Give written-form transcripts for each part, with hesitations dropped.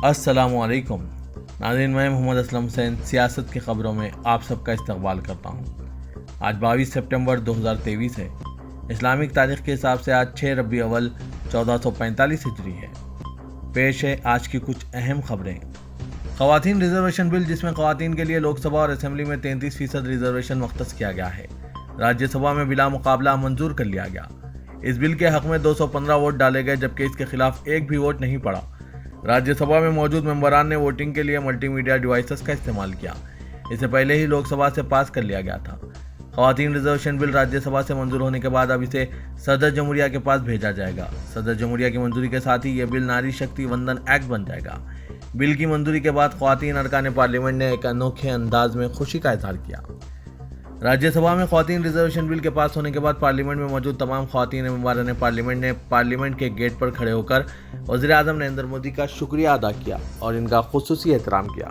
अस्सलाम वालेकुम नाज़रीन, मैं मोहम्मद असलम हुसैन सियासत की ख़बरों में आप सबका इस्तकबाल करता हूँ। आज 22 सितंबर 2023 है। इस्लामिक तारीख़ के हिसाब से आज 6 रबी अव्वल 1445 हिजरी है। पेश है आज की कुछ अहम खबरें। ख़वातीन रिजर्वेशन बिल, जिसमें ख़वातीन के लिए लोकसभा और असेंबली में 33% रिजर्वेशन मख्तस किया गया है, राज्यसभा में बिला मुकाबला मंजूर कर लिया गया। इस बिल के हक़ में 215 वोट डाले गए, जबकि इसके खिलाफ एक भी वोट नहीं पड़ा। राज्यसभा में मौजूद मेंबरान ने वोटिंग के लिए मल्टीमीडिया डिवाइसेस का इस्तेमाल किया। इसे पहले ही लोकसभा से पास कर लिया गया था। ख़वातीन रिजर्वेशन बिल राज्यसभा से मंजूर होने के बाद अब इसे सदर जमहूरिया के पास भेजा जाएगा। सदर जमहूरिया की मंजूरी के साथ ही यह बिल नारी शक्ति वंदन एक्ट बन जाएगा। बिल की मंजूरी के बाद ख़वातीन अरकान पार्लियामेंट ने एक अनोखे अंदाज में खुशी का इजहार किया। राज्यसभा में ख़वातीन रिजर्वेशन बिल के पास होने के बाद पार्लियामेंट में मौजूद तमाम ख़वातीन मेंबरान पार्लियामेंट ने पार्लियामेंट के गेट पर खड़े होकर वज़ीर-ए-आज़म नरेंद्र मोदी का शुक्रिया अदा किया और इनका खुसूसी एहतराम किया।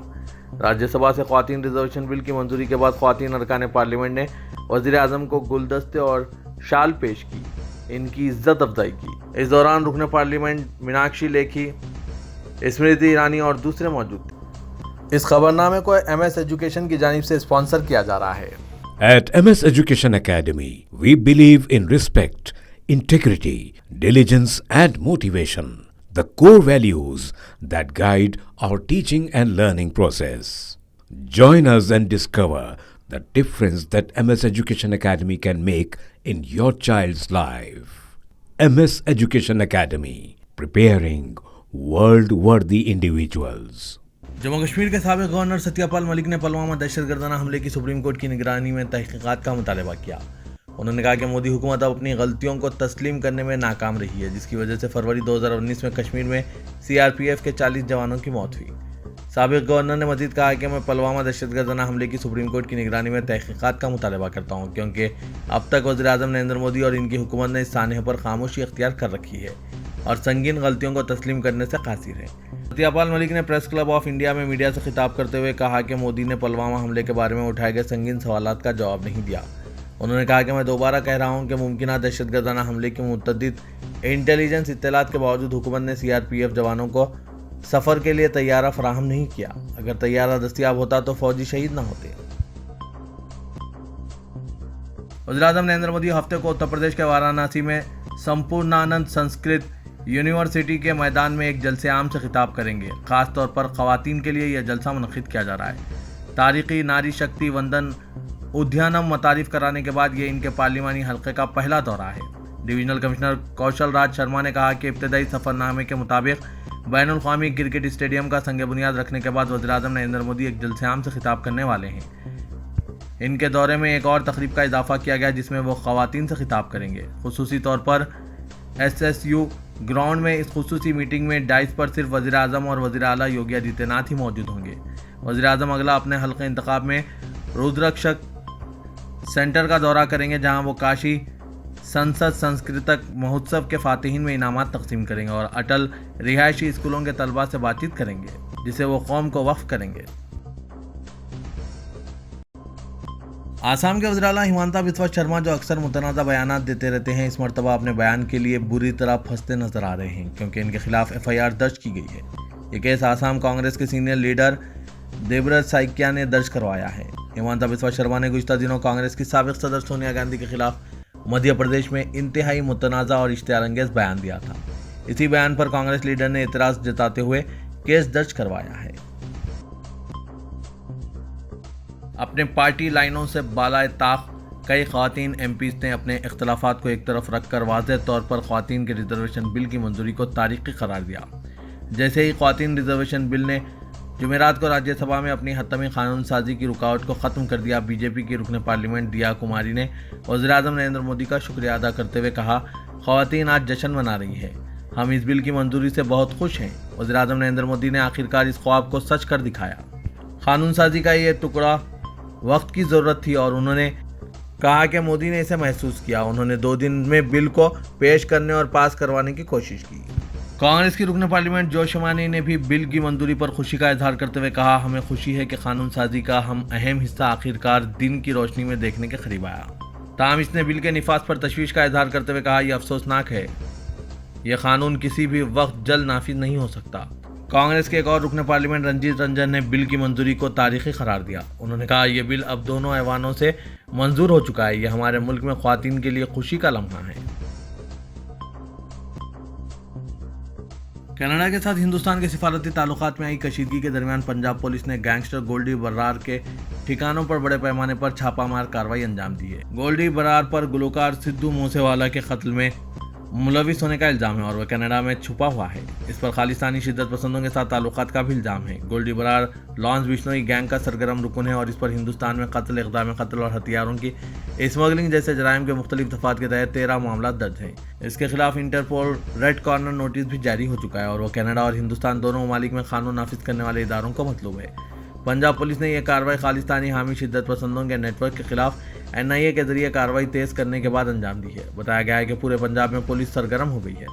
राज्यसभा से ख़वातीन रिजर्वेशन बिल की मंजूरी के बाद ख़वातीन अरकान पार्लियामेंट ने वज़ीर-ए-आज़म को गुलदस्ते और शाल पेश की, इनकी इज्जत अफजाई की। इस दौरान रुकन पार्लियामेंट मीनाक्षी लेखी, स्मृति ईरानी और दूसरे मौजूद थे। इस खबरनामे को MS एजुकेशन की जानिब से स्पॉन्सर किया जा रहा है। At MS Education Academy, we believe in respect, integrity, diligence and motivation, the core values that guide our teaching and learning process. Join us and discover the difference that MS Education Academy can make in your child's life. MS Education Academy, preparing world-worthy individuals. Jammu Kashmir के साबिक़ governor Satyapal Malik ने पुलवामा दहशतगर्दाना हमले की supreme court की निगरानी में तहकीकात का मुतालबा किया। उन्होंने कहा कि मोदी हुकूमत अब अपनी गलतियों को तस्लीम करने में नाकाम रही है, जिसकी वजह से फरवरी 2019 में कश्मीर में CRPF के 40 जवानों की मौत हुई। साबिक़ गवर्नर ने मजीद कहा कि मैं पुलवामा दहशतगर्दाना हमले की सुप्रीम कोर्ट की निगरानी में तहकीकात का मुतालबा करता हूँ, क्योंकि अब तक वज़ीर-ए-आज़म नरेंद्र मोदी और इनकी हुकूमत ने इस सानहे पर खामोशी अख्तियार कर रखी है और संगीन गलतियों को तस्लीम करने से कासिर है। सत्यपाल मलिक ने प्रेस क्लब ऑफ इंडिया में मीडिया से खिताब करते हुए कहा कि मोदी ने पुलवामा हमले के बारे में उठाए गए संगीन सवालात का जवाब नहीं दिया। उन्होंने कहा कि मैं दोबारा कह रहा हूं कि मुमकिन दहशतगर्दाना हमले की मुतअद्दिद इंटेलिजेंस इत्तलात के बावजूद हुकूमत ने CRPF जवानों को सफ़र के लिए तैयारा फराहम नहीं किया। अगर तैयारा दस्तियाब होता तो फौजी शहीद न होते। वज़ीर-ए-आज़म नरेंद्र मोदी हफ्ते को उत्तर प्रदेश के वाराणसी में संपूर्णानंद संस्कृत यूनिवर्सिटी के मैदान में एक जलसे आम से खिताब करेंगे। खास तौर पर ख़वातीन के लिए यह जलसा मुनक़िद किया जा रहा है। तारीख़ी नारी शक्ति वंदन उद्यानम मुतारिफ कराने के बाद ये इनके पार्लिमानी हल्के का पहला दौरा है। डिवीजनल कमिश्नर कौशल राज शर्मा ने कहा कि इब्तदाई सफ़रनामे के मुताबिक बैनुल अक़वामी क्रिकेट स्टेडियम का संग बुनियाद रखने के बाद वज़ीर-ए-आज़म नरेंद्र मोदी एक जलसे आम से खिताब करने वाले हैं। इनके दौरे में एक और तकरीब का इजाफा किया गया, जिसमें वो ख़वातीन से खिताब करेंगे। खुसूसी तौर पर SSU ग्राउंड में इस खुसूसी मीटिंग में डाइस पर सिर्फ वज़ीर-ए-आज़म और वज़ीर आला योगी आदित्यनाथ ही मौजूद होंगे। वज़ीर-ए-आज़म अगला अपने हल्के इंतखाब में रुद्रक्षक सेंटर का दौरा करेंगे, जहां वो काशी संसद सांस्कृतिक महोत्सव के फातिहीन में इनामात तकसीम करेंगे और अटल रिहायशी स्कूलों के तलबा से बातचीत करेंगे, जिसे वो कौम को वक्फ करेंगे। आसाम के वज़ीर आला हिमंता बिस्वा शर्मा, जो अक्सर मुतनाज़ा बयानात देते रहते हैं, इस मरतबा अपने बयान के लिए बुरी तरह फंसते नजर आ रहे हैं, क्योंकि इनके खिलाफ FIR दर्ज की गई है। ये केस आसाम कांग्रेस के सीनियर लीडर देवव्रत साइकिया ने दर्ज करवाया है। हिमंता बिस्वा शर्मा ने गुज़िश्ता दिनों कांग्रेस की साबिक़ सदर सोनिया गांधी के खिलाफ मध्य प्रदेश में इंतहाई मुतनाज़ा और इश्तिहारअंगेज़ बयान दिया था। इसी बयान पर कांग्रेस लीडर ने एतराज़ जताते हुए केस दर्ज करवाया है। अपने पार्टी लाइनों से बालाए ताक कई ख़वातीन MPs ने अपने इख्तलाफात को एक तरफ रखकर वाज़ेह तौर पर ख़वातीन के रिजर्वेशन बिल की मंजूरी को तारीख़ी करार दिया। जैसे ही ख़वातीन रिजर्वेशन बिल ने जुमेरात को राज्यसभा में अपनी हतमी कानून साजी की रुकावट को ख़त्म कर दिया, BJP की रुकन पार्लियामेंट दिया कुमारी ने वज़ीर-ए-आज़म नरेंद्र मोदी का शुक्रिया अदा करते हुए कहा, ख़वातीन आज जश्न मना रही है, हम इस बिल की मंजूरी से बहुत खुश हैं। वज़ीर-ए-आज़म नरेंद्र मोदी ने आखिरकार इस ख्वाब को सच कर दिखाया। कानून साजी का ये टुकड़ा वक्त की ज़रूरत थी और उन्होंने कहा कि मोदी ने इसे महसूस किया। उन्होंने 2 दिन में बिल को पेश करने और पास करवाने की कोशिश की। कांग्रेस की रुकन पार्लियामेंट जोशमानी ने भी बिल की मंजूरी पर खुशी का इजहार करते हुए कहा, हमें खुशी है कि कानून साजी का हम अहम हिस्सा आखिरकार दिन की रोशनी में देखने के करीब आया। ताहम इसने बिल के निफाज पर तशवीश का इजहार करते हुए कहा, यह अफसोसनाक है, यह कानून किसी भी वक्त जल्द नाफिज नहीं हो सकता। कांग्रेस के एक और रुकन पार्लियामेंट रंजीत रंजन ने बिल की मंजूरी को तारीखी करार दिया। उन्होंने कहा, ये बिल अब दोनों ऐवानों से मंजूर हो चुका है। ये हमारे मुल्क में ख्वातीन के लिए खुशी का लम्हा है। कनाडा के साथ हिंदुस्तान के सिफारती ताल्लुकात में आई कशीदगी के दरमियान पंजाब पुलिस ने गैंगस्टर गोल्डी बरार के ठिकानों पर बड़े पैमाने पर छापामार कार्रवाई अंजाम दी है। गोल्डी बरार पर गुलकार सिद्धू मूसेवाला के कत्ल में मुलविस होने का इल्जाम है और वह कनाडा में छुपा हुआ है। इस पर खालिस्तानी शिद्दत पसंदों के साथ ताल्लुकात का भी इल्जाम है। गोल्डी बरार लॉन्स बिश्नोई गैंग का सरगर्म रुकन है और इस पर हिंदुस्तान में कत्ल, इक़दाम कत्ल और हथियारों की स्मगलिंग जैसे जराइम के मुख्तलिफ दफात के तहत 13 मामला दर्ज हैं। इसके खिलाफ इंटरपोल रेड कॉर्नर नोटिस भी जारी हो चुका है और वह कनाडा और हिंदुस्तान दोनों ममालिक में कानून नाफिज करने वाले इदारों को मतलूब है। पंजाब पुलिस ने यह कार्रवाई खालिस्तानी हामी शिद्दत पसंदों के नेटवर्क के खिलाफ NIA के जरिए कार्रवाई तेज करने के बाद अंजाम दी है। बताया गया है कि पूरे पंजाब में पुलिस सरगर्म हो गई है।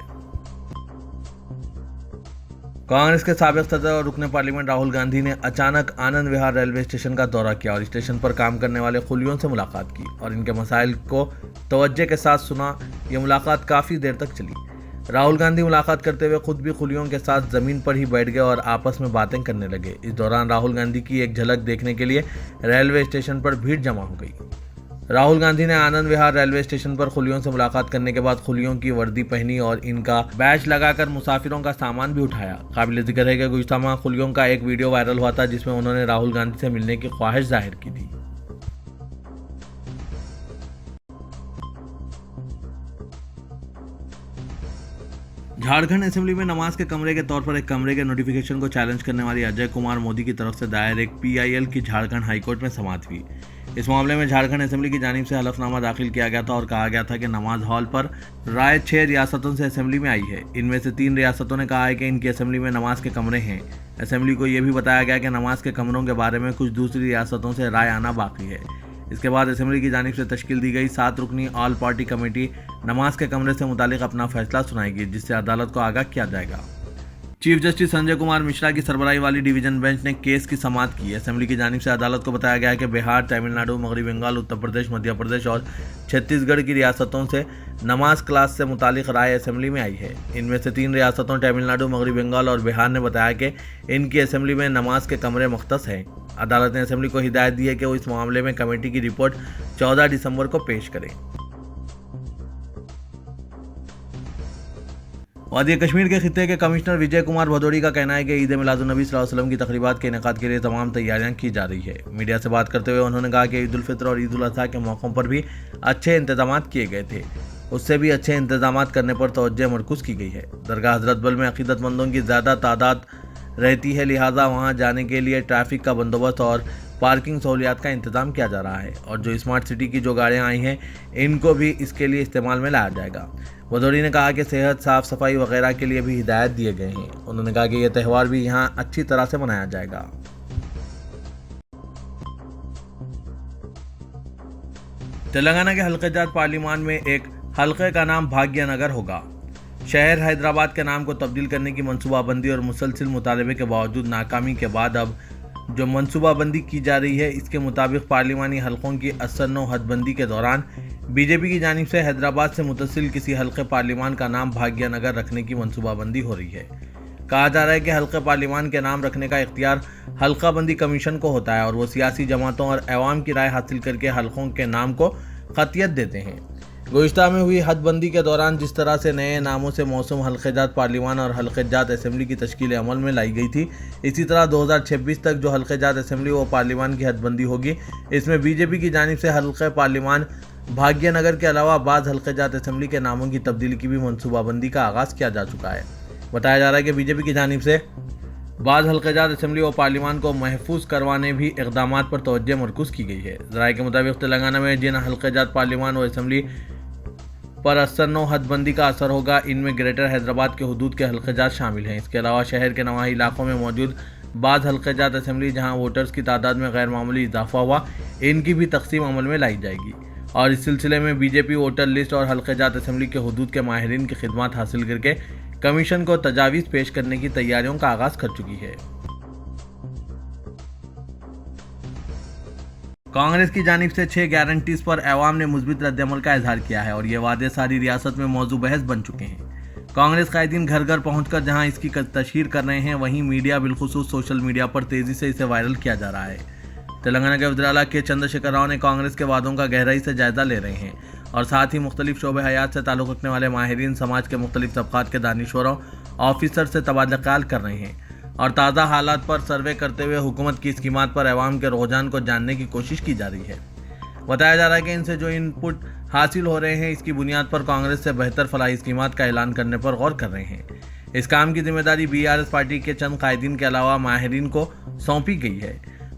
कांग्रेस के साबिक सदर और रुकने पार्लियामेंट राहुल गांधी ने अचानक आनंद विहार रेलवे स्टेशन का दौरा किया और स्टेशन पर काम करने वाले खुलियों से मुलाकात की और इनके मसाइल को तवज्जो के साथ सुना। यह मुलाकात काफ़ी देर तक चली। राहुल गांधी मुलाकात करते हुए खुद भी खुलियों के साथ ज़मीन पर ही बैठ गए और आपस में बातें करने लगे। इस दौरान राहुल गांधी की एक झलक देखने के लिए रेलवे स्टेशन पर भीड़ जमा हो गई। राहुल गांधी ने आनंद विहार रेलवे स्टेशन पर खुलियों से मुलाकात करने के बाद खुलियों की वर्दी पहनी और इनका बैच लगाकर मुसाफिरों का सामान भी उठाया। काबिल जिक्र है कि गुज़िश्ता माह खुलियों का एक वीडियो वायरल हुआ था जिसमें उन्होंने राहुल गांधी से मिलने की ख्वाहिश जाहिर की थी। झारखंड असेंबली में नमाज के कमरे के तौर पर एक कमरे के नोटिफिकेशन को चैलेंज करने वाली अजय कुमार मोदी की तरफ से दायर एक PIL की झारखंड हाईकोर्ट में समाअत हुई। इस मामले में झारखंड असेंबली की जानिब से हलफनामा दाखिल किया गया था और कहा गया था कि नमाज हॉल पर राय 6 रियासतों से असेंबली में आई है। इनमें से 3 रियासतों ने कहा है कि इनकी असेंबली में नमाज के कमरे हैं। असेंबली को यह भी बताया गया कि नमाज के कमरों के बारे में कुछ दूसरी रियासतों से राय आना बाकी है। इसके बाद असेंबली की जानिब से तश्कील दी गई 7 रुकनी ऑल पार्टी कमेटी नमाज के कमरे से मुतालिक अपना फैसला सुनाएगी, जिससे अदालत को आगाह किया जाएगा। चीफ जस्टिस संजय कुमार मिश्रा की सरबराही वाली डिवीजन बेंच ने केस की समाअत की। असेंबली की जानिब से अदालत को बताया गया है कि बिहार, तमिलनाडु, मगरबी बंगाल, उत्तर प्रदेश, मध्य प्रदेश और छत्तीसगढ़ की रियासतों से नमाज क्लास से मुतालिक राय असेंबली में आई है। इनमें से 3 रियासतों तमिलनाडु, मगरबी बंगाल और बिहार ने बताया कि इनकी असेंबली में नमाज के कमरे मुख्तस हैं। अदालत ने असेंबली को हिदायत दी है कि वो इस मामले में कमेटी की रिपोर्ट 14 दिसंबर को पेश करें। वादी कश्मीर के खित्ते के कमिश्नर विजय कुमार भदौड़ी का कहना है कि ईद मिलादुन्नबी सल्लल्लाहु अलैहि वसल्लम की तकरीबात के इनेकाद के लिए तमाम तैयारियां की जा रही है। मीडिया से बात करते हुए उन्होंने कहा कि ईद उल फित्र और ईद उल अज़हा के मौक़ों पर भी अच्छे इंतजाम किए गए थे। उससे भी अच्छे इंतजाम करने पर तवज्जो मरकूज़ की गई है। दरगाह हज़रत बल में अक़ीदतमंदों की ज़्यादा तादाद रहती है, लिहाजा वहाँ जाने के लिए ट्रैफिक का बंदोबस्त और पार्किंग सहूलियात का इंतज़ाम किया जा रहा है और जो स्मार्ट सिटी की जो गाड़ियाँ आई हैं इनको भी इसके लिए इस्तेमाल में लाया जाएगा। भदौड़ी ने कहा कि सेहत, साफ़ सफाई वगैरह के लिए भी हिदायत दिए गए हैं। उन्होंने कहा कि यह त्यौहार भी यहाँ अच्छी तरह से मनाया जाएगा। तेलंगाना के हल्के जात पार्लियामान में एक हल्के का नाम भाग्यनगर होगा। शहर हैदराबाद के नाम को तब्दील करने की मनसूबाबंदी और मुसलसिल मुतालबे के बावजूद नाकामी के बाद अब जो मनसूबाबंदी की जा रही है, इसके मुताबिक पार्लिमानी हलकों की असर-नो हदबंदी के दौरान बीजेपी की जानिब से हैदराबाद से मुतसिल किसी हल्के पार्लिमान का नाम भाग्यनगर रखने की मनसूबाबंदी हो रही है। कहा जा रहा है कि हल्के पार्लिमान के नाम रखने का इख्तियार हल्का बंदी कमीशन को होता है और वो सियासी जमातों और अवाम की राय हासिल करके हलकों के नाम को खतियत देते हैं। गुज़िश्ता में हुई हदबंदी के दौरान जिस तरह से नए नामों से मौसूम हल्के जात पार्लिमान और हल्के जात असेंबली की तश्कील अमल में लाई गई थी, इसी तरह 2026 तक जो हल्के जात असेंबली व पार्लिमान की हदबंदी होगी, इसमें बीजेपी की जानिब से हल्के पार्लिमान भाग्यनगर के अलावा बाज़ हल्के जात असेंबली के नामों की तब्दीली की भी मनसूबाबंदी का आगाज़ किया जा चुका है। बताया जा रहा है कि बीजेपी की जानिब से बाज़ हल्के जात असेंबली व पार्लिमान को महफूज करवाने भी इक़दाम पर तवज्जो मरकूज़ की गई है। ज़राए के मुताबिक तेलंगाना में जिन हल्के जात पार्लिमान व असेंबली पर असर-नो हदबंदी का असर होगा, इनमें ग्रेटर हैदराबाद के हुदूद के हल्के जात शामिल हैं। इसके अलावा शहर के नवाही इलाकों में मौजूद बाज़ हल्के जात असेंबली जहां वोटर्स की तादाद में गैर मामूली इजाफा हुआ, इनकी भी तकसीम अमल में लाई जाएगी और इस सिलसिले में बीजेपी वोटर लिस्ट और हल्के जात असेंबली के हुदूद के माहिरीन की खिदमत हासिल करके कमीशन को तजावीज़ पेश करने की तैयारियों का आगाज़ कर चुकी है। कांग्रेस की जानिब से 6 गारंटीज पर अवाम ने मुस्बित रद्द-ए-अमल का इजहार किया है और ये वादे सारी रियासत में मौजू बहस बन चुके हैं। कांग्रेस कायदीन घर घर पहुंचकर जहां इसकी तशहीर कर रहे हैं, वहीं मीडिया बिलखुसूस सोशल मीडिया पर तेजी से इसे वायरल किया जा रहा है। तेलंगाना के वज़ीर आला के चंद्रशेखर राव ने कांग्रेस के वादों का गहराई से जायजा ले रहे हैं और साथ ही मुख्तलिफ शोबे हयात से ताल्लुक़ रखने वाले माहिरीन, समाज के मुख्तलिफ तबक़ात के दानिश्वरों, ऑफिसर से तबादला ख्याल कर रहे हैं और ताज़ा हालात पर सर्वे करते हुए हुकूमत की स्कीमात पर अवाम के रुझान को जानने की कोशिश की जा रही है। बताया जा रहा है कि इनसे जो इनपुट हासिल हो रहे हैं, इसकी बुनियाद पर कांग्रेस से बेहतर फलाही स्कीमात का ऐलान करने पर गौर कर रहे हैं। इस काम की जिम्मेदारी BRS पार्टी के चंद कायदीन के अलावा माहिरीन को सौंपी गई है।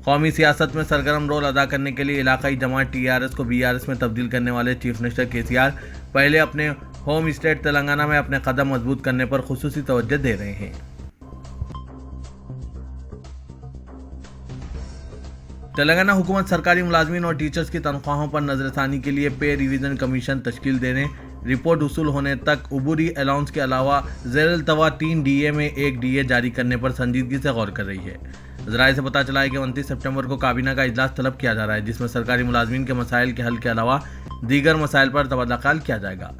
कौमी सियासत में सरगर्म रोल अदा करने के लिए इलाकाई जमात TRS को BRS में तब्दील करने वाले चीफ मिनिस्टर KCR पहले अपने होम स्टेट तेलंगाना में अपने कदम मजबूत करने पर खुसूसी तवज्जो दे रहे हैं। तेलंगाना हुकूमत सरकारी मुलाजमीन और टीचर्स की तनख्वाहों पर नजरसानी के लिए पे रिवीजन कमीशन तश्कील देने, रिपोर्ट वसूल होने तक उबूरी अलाउंस के अलावा ज़ेर-ए-अल्तवा 3 DA में 1 DA जारी करने पर संजीदगी से गौर कर रही है। ज़राए से पता चला है कि 29 सितंबर को काबीना का इजलास तलब किया जा रहा है, जिसमें सरकारी मुलाजमीन के मसाइल के हल के अलावा दीगर मसाइल पर तबादला ख्याल किया जाएगा।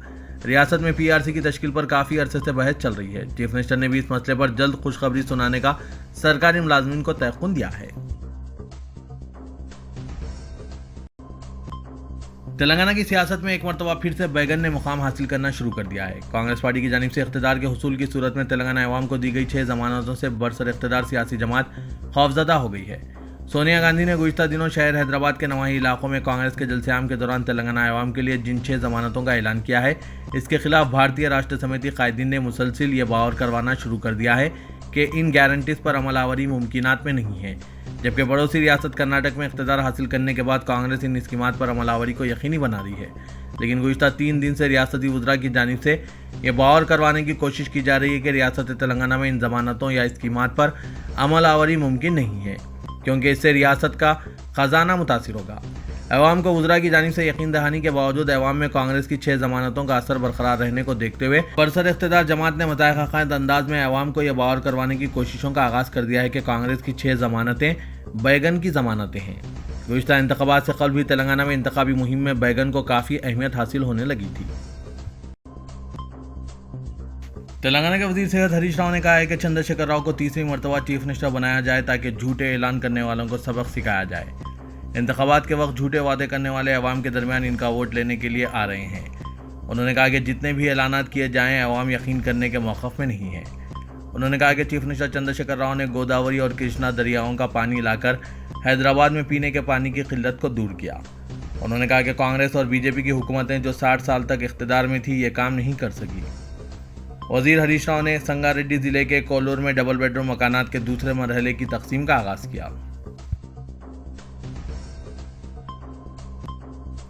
रियासत में PRC की तश्कील पर काफ़ी अरसे से बहस चल रही है। चीफ मिनिस्टर ने भी इस मसले पर जल्द खुशखबरी सुनाने का सरकारी मुलाजमीन को तयक़ुन दिया है। तेलंगाना की सियासत में एक मरतबा फिर से बैगन ने मुकाम हासिल करना शुरू कर दिया है। कांग्रेस पार्टी की जानिब से इख्तिदार के हुसूल की सूरत में तेलंगाना अवाम को दी गई 6 जमानतों से बरसर इख्तिदार सियासी जमात खौफजदा हो गई है। सोनिया गांधी ने गुज़िश्ता दिनों शहर हैदराबाद के नवाही इलाकों में कांग्रेस के जलसे-आम के दौरान तेलंगाना अवाम के लिए जिन 6 जमानतों का ऐलान किया है, इसके खिलाफ भारतीय राष्ट्र समिति कायदीन ने मुसलसिल ये बावर करवाना शुरू कर दिया है कि इन गारंटीज पर अमलावरी मुमकिनात में नहीं है। जबकि पड़ोसी रियासत कर्नाटक में इख्तिदार हासिल करने के बाद कांग्रेस इन स्कीमात पर अमलावरी को यकीनी बना रही है, लेकिन गुज़िश्ता 3 दिन से रियासती वज़रा की जानिब से ये बावर करवाने की कोशिश की जा रही है कि रियासत तेलंगाना में इन जमानतों या स्कीमात पर अमलावरी मुमकिन नहीं है, क्योंकि इससे रियासत का खजाना मुतासिर होगा। अवाम को वज़रा की जानिब से यकीन दहानी के बावजूद अवाम में कांग्रेस की 6 जमानतों का असर बरकरार रहने को देखते हुए बरसर इख्तिदार जमात ने मतायक़ाक़ायद अंदाज में अवाम को यह बावर करवाने की कोशिशों का आगाज़ कर दिया है कि कांग्रेस की 6 जमानतें बैगन की जमानतें हैं। गुज़िश्ता इंतख़ाबात से कबल भी तेलंगाना में इंतख़ाबी मुहिम में बैगन को काफ़ी अहमियत हासिल होने लगी थी। तेलंगाना के वज़ीर सेहत हरीश राव ने कहा है कि चंद्रशेखर राव को 30वीं मरतबा चीफ मिनिस्टर बनाया जाए ताकि झूठे ऐलान करने वालों को सबक सिखाया जाए। इंतख़ाबात के वक्त झूठे वादे करने वाले अवाम के दरमियान इनका वोट लेने के लिए आ रहे हैं। उन्होंने कहा कि जितने भी ऐलानात किए जाएँ अवाम यकीन करने के मौक़िफ़ में नहीं है। उन्होंने कहा कि चीफ मिनिस्टर चंद्रशेखर राव ने गोदावरी और कृष्णा दरियाओं का पानी लाकर हैदराबाद में पीने के पानी की किल्लत को दूर किया। उन्होंने कहा कि कांग्रेस और BJP की हुकूमतें जो 60 साल तक इख्तिदार में थी, ये काम नहीं कर सकी। वज़ीर हरीश राव ने संगारेड्डी ज़िले के कोल्लूर में डबल बेडरूम मकानात के दूसरे मरहले की तकसीम का आगाज़ किया।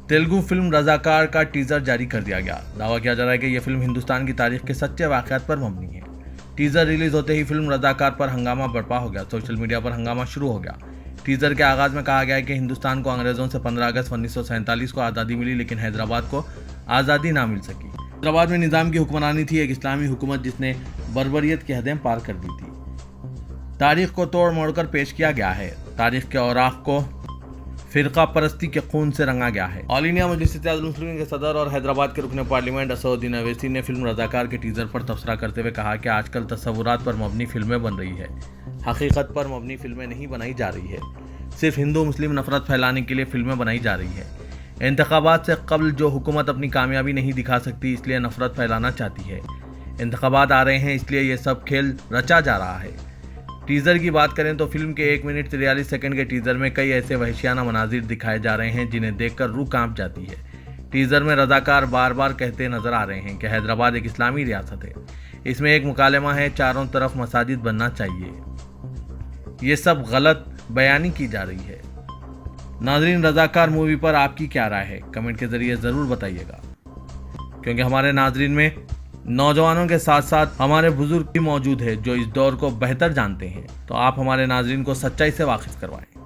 तेलुगु फिल्म रज़ाकार का टीज़र जारी कर दिया गया। दावा किया जा रहा है कि यह फिल्म हिंदुस्तान की तारीख के सच्चे वाक़यात पर मबनी है। टीज़र रिलीज होते ही फिल्म रज़ाकार पर हंगामा बर्पा हो गया। सोशल मीडिया पर हंगामा शुरू हो गया। टीज़र के आगाज़ में कहा गया है कि हिंदुस्तान को अंग्रेज़ों से 15 अगस्त 1947 को आज़ादी मिली, लेकिन हैदराबाद को आज़ादी ना मिल सकी। हैदराबाद में निज़ाम की हुक्मरानी थी, एक इस्लामी हुकूमत जिसने बर्बरियत की हदें पार कर दी थी। तारीख को तोड़ मोड़ कर पेश किया गया है। तारीख के औराक को फ़िरका परस्ती के खून से रंगा गया है। ऑल इंडिया मजलिस इत्तेहादुल मुस्लिमीन के सदर और हैदराबाद के रुकन पार्लियामेंट असदुद्दीन अवैसी ने फिल्म रज़ाकार के टीज़र पर तबसरा करते हुए कहा कि आजकल तस्वुरात पर मबनी फिल्में बन रही है, हकीकत पर मबनी फिल्में नहीं बनाई जा रही है। सिर्फ हिंदू मुस्लिम नफरत फैलाने के लिए फिल्में बनाई जा रही है। इंतखाबात से कबल जो हुकूमत अपनी कामयाबी नहीं दिखा सकती, इसलिए नफरत फैलाना चाहती है। इंतखाबात आ रहे हैं, इसलिए ये सब खेल रचा जा रहा है। टीज़र की बात करें तो फिल्म के 1 मिनट 43 सेकंड के टीज़र में कई ऐसे वहशियाना मनाजिर दिखाए जा रहे हैं जिन्हें देखकर रूह कांप जाती है। टीज़र में रज़ाकार बार बार कहते नज़र आ रहे हैं कि हैदराबाद एक इस्लामी रियासत है। इसमें एक मुकालमा है, चारों तरफ मसाजिद बनना चाहिए। ये सब गलत बयानी की जा रही है। नाज़रीन, रज़ाकार मूवी पर आपकी क्या राय है? कमेंट के ज़रिए ज़रूर बताइएगा, क्योंकि हमारे नाज़रीन में नौजवानों के साथ साथ हमारे बुजुर्ग भी मौजूद है जो इस दौर को बेहतर जानते हैं। तो आप हमारे नाज़रीन को सच्चाई से वाकिफ़ करवाएं।